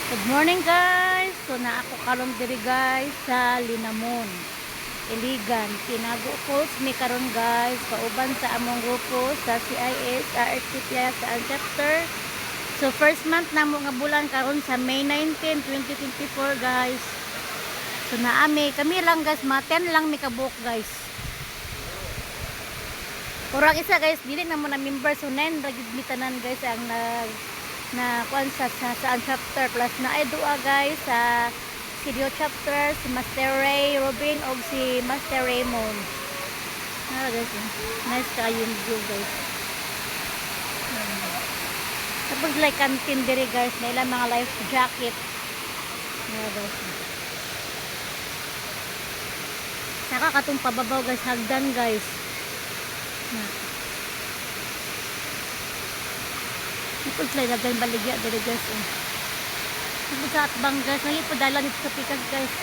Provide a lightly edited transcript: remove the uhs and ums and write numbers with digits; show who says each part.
Speaker 1: Good morning guys. So na ako karon diri guys sa Linamon, Iligan. Tinago coach mi karon guys kauban sa among grupo sa CIS RTPI sa chapter. So first month na mo nga bulan karon sa May 19, 2024 guys. So naami kami lang guys, mga 10 lang mi kabuok guys. Kurang isa guys, dili na mo na member, so 9 ra gid mi tanan guys ang na kuan sa chapter plus na ay dua guys sa Sidio chapter, si Master Ray Robin o si Master Raymond. Guys, nice kayo yung view guys. Tapos like canteen diri guys, na ilang mga life jacket. Guys. Saka katong pababaw guys, hagdan guys. Ito sila naging baligya dito guys. Ito sa atbang guys. Ngayon po dala dito sa pikas guys.